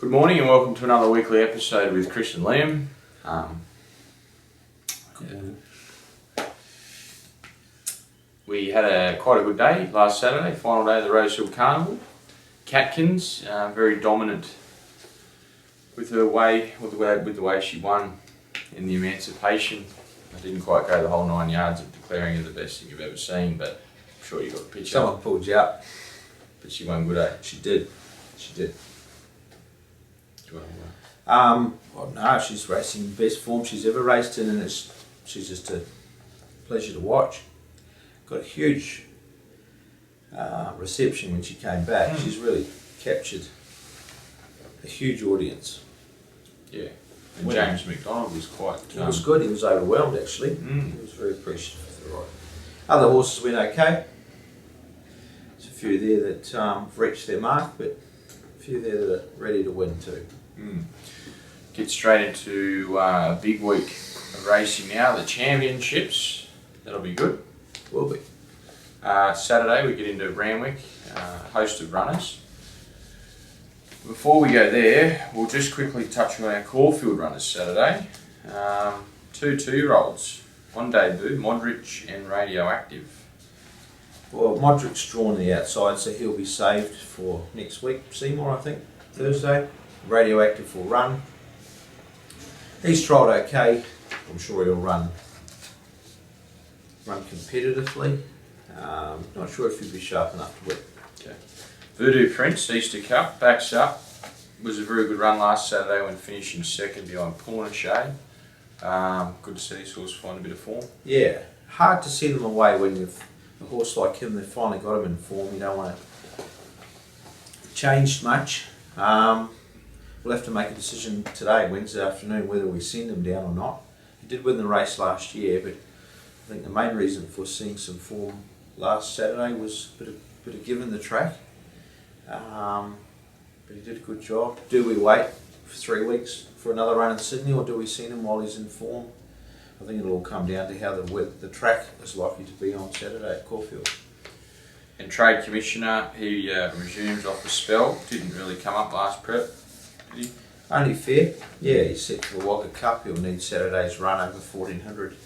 Good morning and welcome to another weekly episode with Chris and Liam. We had quite a good day last Saturday, final day of the Rosehill Carnival. Catkins, very dominant with the way she won in the Emancipation. I didn't quite go the whole 9 yards of declaring her the best thing you've ever seen, but I'm sure you got the picture. Someone pulled you up. But she won good, eh? She did. Well, No, she's racing the best form she's ever raced in, and she's just a pleasure to watch. Got a huge reception when she came back. She's really captured a huge audience. Yeah. And James McDonald was quite... He was good. He was overwhelmed, actually. He was very appreciative of the ride. Other horses went okay. There's a few there that have reached their mark, but a few there that are ready to win too. Get straight into a big week of racing now, the championships. That'll be good. Will be. Saturday we get into Randwick, a host of runners. Before we go there, we'll just quickly touch on our Caulfield runners Saturday. Two 2-year-olds, one debut, Modric and Radioactive. Well, Modric's drawn the outside, so he'll be saved for next week. Seymour, I think, Thursday. Radioactive will run. He's trialled okay. I'm sure he'll run competitively. Not sure if he'll be sharp enough to win. Okay. Voodoo Prince, Easter Cup, backs up. Was a very good run last Saturday when finishing second behind Pornichet. Good to see this horse find a bit of form. Yeah, hard to send them away when you've a horse like him. They've finally got him in form. You don't want to change much. We'll have to make a decision today, Wednesday afternoon, whether we send him down or not. He did win the race last year, but I think the main reason for seeing some form last Saturday was a bit of giving the track. But he did a good job. Do we wait for 3 weeks for another run in Sydney, or do we send him while he's in form? I think it'll all come down to how the track is likely to be on Saturday at Caulfield. And Trade Commissioner, he resumes off the spell. Didn't really come up last prep, did he? Only fair. Yeah, he's set for the Wagga Cup. He'll need Saturday's run over 1400.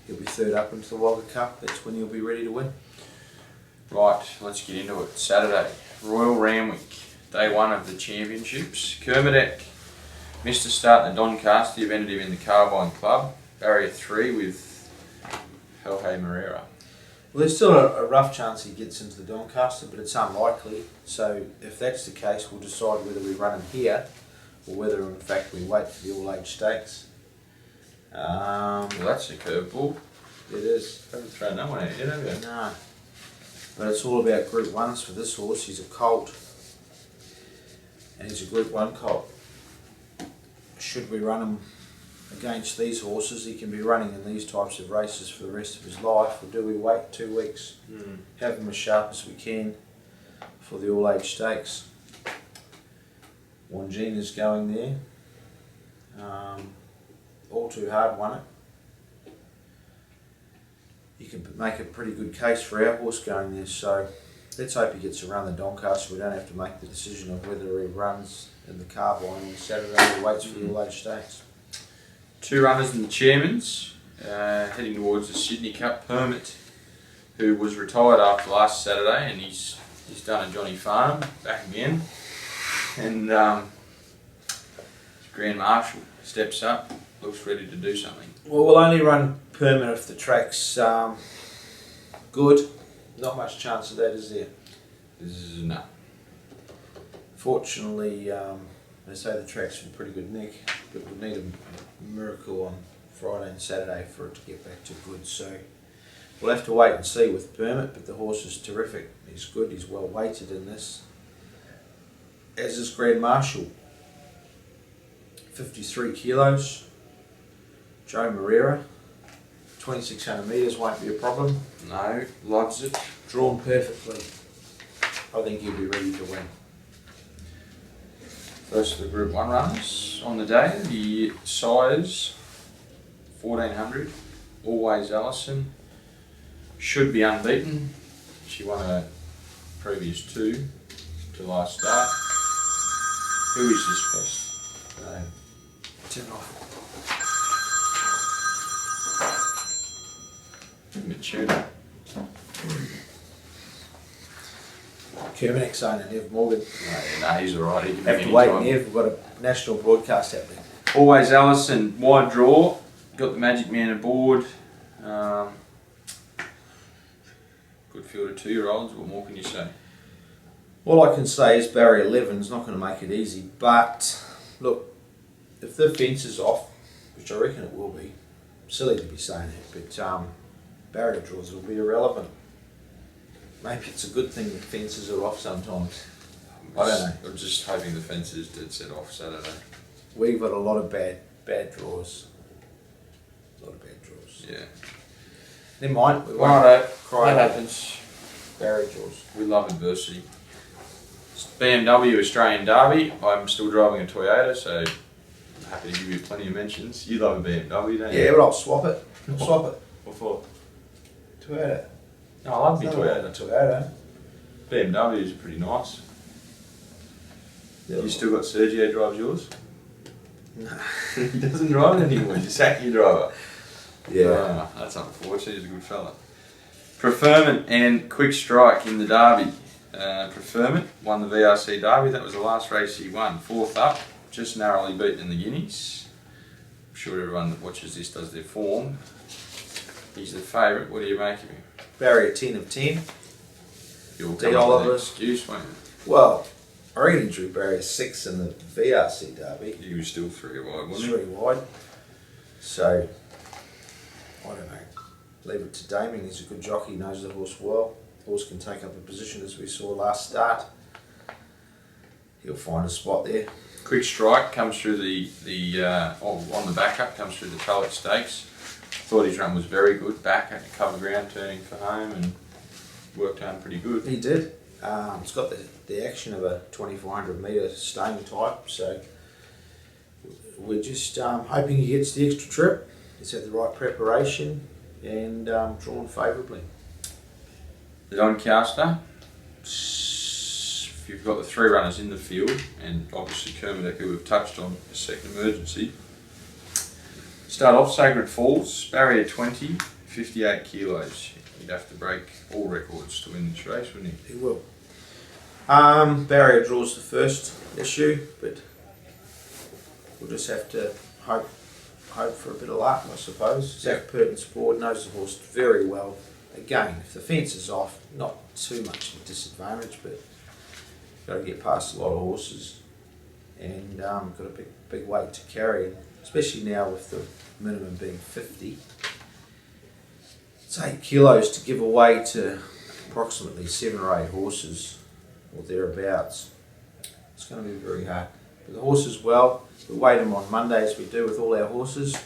He'll be third up into the Wagga Cup. That's when he'll be ready to win. Right, let's get into it. Saturday, Royal Randwick, day one of the championships. Kermadec missed a start in the Doncaster. You've ended him in the Carbine Club. Barrier 3 with Jorge Moreira. Well, there's still a rough chance he gets into the Doncaster, but it's unlikely. So if that's the case, we'll decide whether we run him here or whether in fact we wait for the all-age stakes. Well, that's a curveball. It is. Haven't thrown that one out yet, have you? No. But it's all about Group 1s for this horse. He's a colt. And he's a Group 1 colt. Should we run him against these horses? He can be running in these types of races for the rest of his life. Or do we wait 2 weeks? Have him as sharp as we can for the all-age stakes. Wangine is going there. All Too Hard won it. You can make a pretty good case for our horse going there, so let's hope he gets around the Doncaster. We don't have to make the decision of whether he runs in the Carbine on Saturday or waits for the all-age stakes. 2 runners in the Chairman's, heading towards the Sydney Cup. Permit, who was retired after last Saturday, and he's done a Johnny Farnham back again. And Grand Marshal steps up, looks ready to do something. Well, we'll only run Permit if the track's good. Not much chance of that, is there? No. Fortunately, they say the track's in pretty good nick, but we'll need a miracle on Friday and Saturday for it to get back to good. So we'll have to wait and see with Permit, but the horse is terrific. He's good, he's well weighted in this. As is Grand Marshal, 53 kilos. Joe Moreira, 2600 metres won't be a problem. No, loves it. Drawn perfectly. I think he'll be ready to win. First of the Group 1 runners on the day, the size 1400, Always Allison, should be unbeaten. She won her previous 2 to last start. Who is this pest? Turn off. Mature. Kermanek saying Nev Morgan. No, he's alright. He can Have be to any wait, time. Nev. We've got a national broadcast happening. Always Allison, wide draw. Got the Magic Man aboard. Good field of 2-year-olds. What more can you say? All I can say is barrier 11's not going to make it easy, but look, if the fence is off, which I reckon it will be, silly to be saying that, but barrier draws will be irrelevant. Maybe it's a good thing that fences are off sometimes. I don't know. I'm just hoping the fences did set off Saturday. We've got a lot of bad draws. A lot of bad draws. Yeah. Never mind. We won't Righto. cry That about happens. barrier draws. We love adversity. It's BMW Australian Derby. I'm still driving a Toyota, so I'm happy to give you plenty of mentions. You love a BMW, don't you? Yeah, but I'll swap it. I'll swap it. What for? Toyota. No, I love my No, Toyota. Toyota. BMWs are pretty nice. Yeah. You still got Sergio drives yours? No. He doesn't drive it anymore. He's a sacky driver. Yeah. That's unfortunate. He's a good fella. Preferment and Quick Strike in the Derby. Preferment won the VRC Derby. That was the last race he won. 4th up, just narrowly beaten in the Guineas. I'm sure everyone that watches this does their form. He's the favourite. What do you make of him? Barrier 10 of 10. You'll D. come up with an Oliver. excuse, won't you? Well, I reckon he drew barrier 6 in the VRC Derby. He was still 3 wide, It's wasn't he? 3 wide. So, I don't know. Leave it to Damien. He's a good jockey, knows the horse well. The horse can take up a position as we saw last start. He'll find a spot there. Quick Strike comes through on the backup, comes through the Tulloch Stakes. Thought his run was very good, back at the cover ground, turning for home, and worked home pretty good. He did. It's got the action of a 2400 metre staying type, so we're just hoping he gets the extra trip. He's had the right preparation and drawn favourably. The Doncaster, if you've got the 3 runners in the field, and obviously Kermadec, who we've touched on, a second emergency. Start off Sacred Falls, barrier 20, 58 kilos. He'd have to break all records to win this race, wouldn't he? He will. Barrier draws the first issue, but we'll just have to hope for a bit of luck, I suppose. Zach Purton's board knows the horse very well. Again, if the fence is off, not too much of a disadvantage, but got to get past a lot of horses, and got a big weight to carry, especially now with the minimum being 50. It's 8 kilos to give away to approximately 7 or 8 horses or thereabouts. It's going to be very hard. But the horse as well, we weighed him on Monday as we do with all our horses.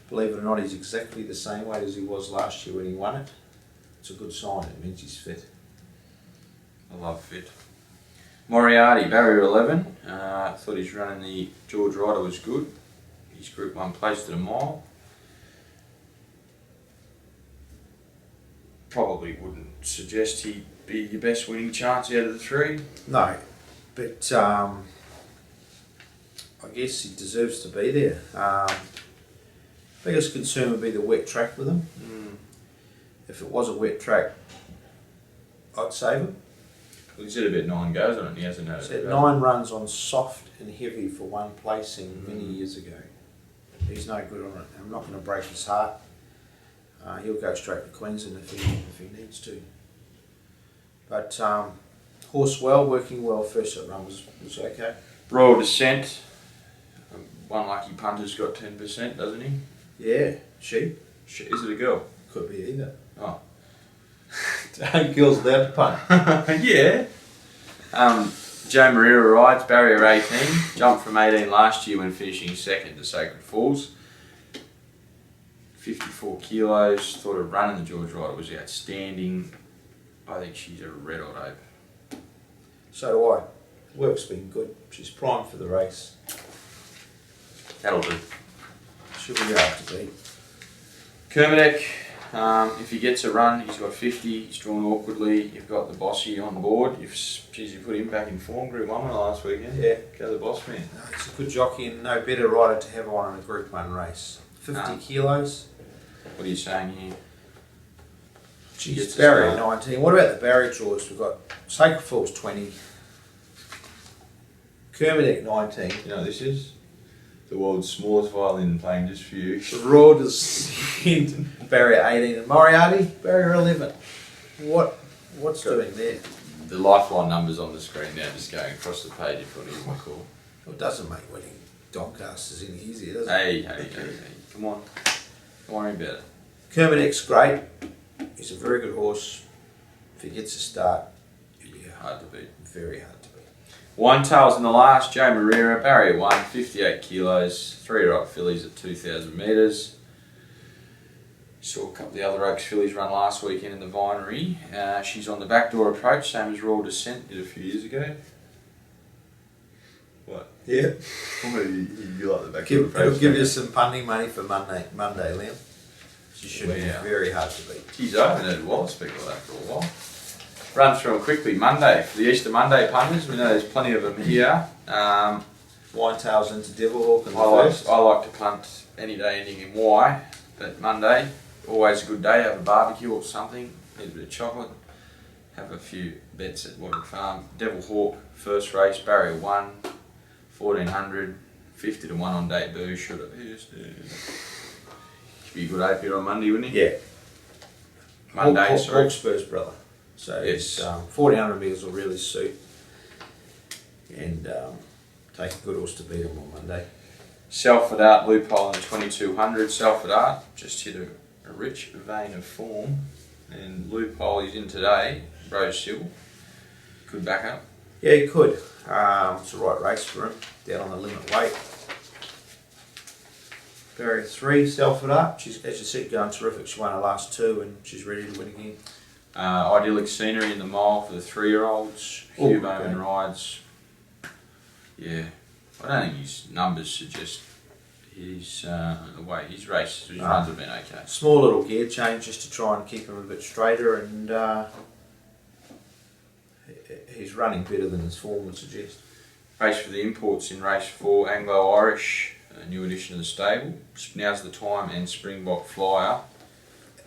Believe it or not, he's exactly the same weight as he was last year when he won it. It's a good sign, it means he's fit. I love fit. Moriarty, barrier 11. Thought his run in the George Ryder was good. His Group 1 placed at a mile. Probably wouldn't suggest he'd be your best winning chance out of the 3. No, but I guess he deserves to be there. Biggest concern would be the wet track with him. If it was a wet track, I'd save him. Well, he's had about 9 goes on it and he hasn't had He's it. had 9 runs on soft and heavy for 1 placing many years ago. He's no good on it. I'm not going to break his heart. He'll go straight to Queensland if he needs to. But horse well, working well. First up run was okay. Royal Descent. One lucky punter's got 10%, doesn't he? Yeah, she. Is it a girl? Could be either. Oh. Girls allowed to punt. Yeah. Joe Maria rides, barrier 18. Jumped from 18 last year when finishing second to Sacred Falls. 54 kilos. Thought her run in the George Ryder was outstanding. I think she's a red hot ape. So do I. Work's been good. She's primed for the race. That'll do. She'll be hard to beat. Kermadec, If he gets a run, he's got 50. He's drawn awkwardly. You've got the Bossy on board. You put him back in form. Group 1 last weekend. Yeah. Go the Boss man. He's a good jockey and no better rider to have on in a Group 1 race. 50 kilos. What are you saying here? Geez, Barry 19. What about the Barry draws? We've got Sacred Falls 20. Kermadec 19. You know what this is? The world's smallest violin playing just for you. The Raw Descent, Barry 18. And Moriarty, Barry 11. What's doing there? The lifeline numbers on the screen now, just going across the page if you want to give me a call. Well, it doesn't make winning Doncasters any easier, does it? Hey. Come on. Don't worry about it. Kermadec's great. He's a very good horse. If he gets a start, he'll be Hard to beat. very hard to beat. One tails in the last, Joe Marrera, barrier 1, 58 kilos, 3-year-old fillies at 2,000 metres. Saw a couple of the other Oaks fillies run last weekend in the Vinery. She's on the backdoor approach, same as Royal Descent did a few years ago. What? Yeah. You like the backdoor approach? It'll give you some punting money for Monday, Liam. She should be very hard to beat. Geez, I haven't heard Wallace speak like that for a while. Run through them quickly. Monday, for the Easter Monday punters, we know there's plenty of them here. Winetails into Devilhawk and I like to punt any day ending in Y, but Monday, always a good day. Have a barbecue or something, need a bit of chocolate, have a few bets at Warwick Farm. Devilhawk, first race, barrier 1, 1400, 50 to 1 on debut. Should be a good opiate on Monday, wouldn't he? Yeah. Monday, sorry. Hawkspur's brother. So yes. 1400 metres will really suit. And take a good horse to beat him on Monday. Salford Art, loophole in the 2200. Salford Art just hit a rich vein of form. And loophole he's in today, Rose Hill. Good backup. Yeah, he could. It's the right race for him. Down on the limit weight. Barrier 3, Salford Art. She's, as you said, going terrific. She won her last 2 and she's ready to win again. Idyllic Scenery in the mile for the 3-year-olds. Hugh Bowman rides. Yeah, I don't think his numbers suggest the way his races, his runs have been okay. Small little gear change just to try and keep him a bit straighter, and he's running better than his form would suggest. Race for the imports in race 4, Anglo-Irish, a new addition to the stable. Now's the Time and Springbok Flyer,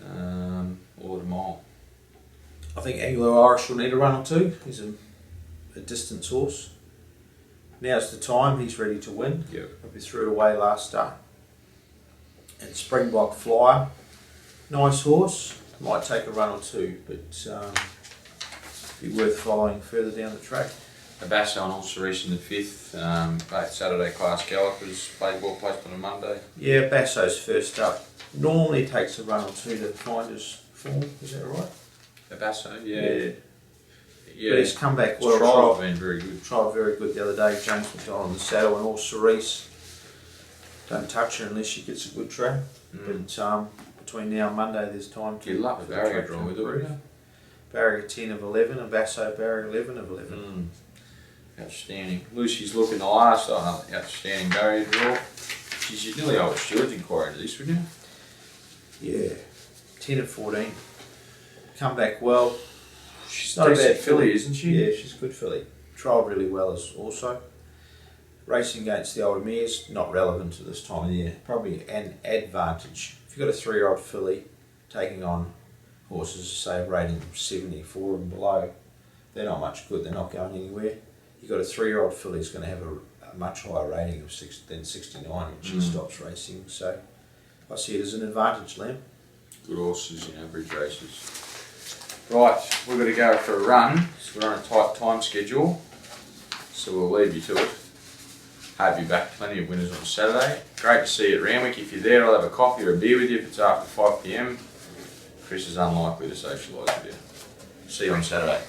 all at a mile. I think Anglo-Irish will need a run or two. He's a distance horse. Now's the Time, he's ready to win. Yep. He'll be through it away last start. And Springbok Flyer, nice horse. Might take a run or two, but be worth following further down the track. A Basso and also in the 5th, both Saturday class gallopers, played well placed on a Monday. Yeah, Basso's first up. Normally takes a run or two to find his form, is that right? A Basso, yeah. But he's come back well. Trial's been very good. Trial very good the other day. James McDonald in the saddle and all Cerise. Don't touch her unless she gets a good track. But between now and Monday there's time to... You'd love a barrier draw with it, wouldn't you? Barrier 10 of 11, a Basso barrier 11 of 11. Outstanding. Lucy's looking the last on an outstanding barrier draw. Geez, you'd nearly owe Stewart's inquiry into this, wouldn't you? Yeah. 10 of 14. Come back well. She's not a bad filly, isn't she? Yeah, she's a good filly. Trialled really well as also. Racing against the older mares, not relevant to this time of year. Probably an advantage. If you've got a 3-year-old filly taking on horses, say, rating 74 and below, they're not much good, they're not going anywhere. You've got a 3-year-old filly who's going to have a much higher rating of than 69 when she stops racing. So I see it as an advantage, Liam. Good horses in average races. Right, we've got to go for a run, so we're on a tight time schedule, so we'll leave you to it. Hope you're back, plenty of winners on Saturday. Great to see you at Randwick. If you're there, I'll have a coffee or a beer with you if it's after 5 PM. Chris is unlikely to socialise with you. See you on Saturday.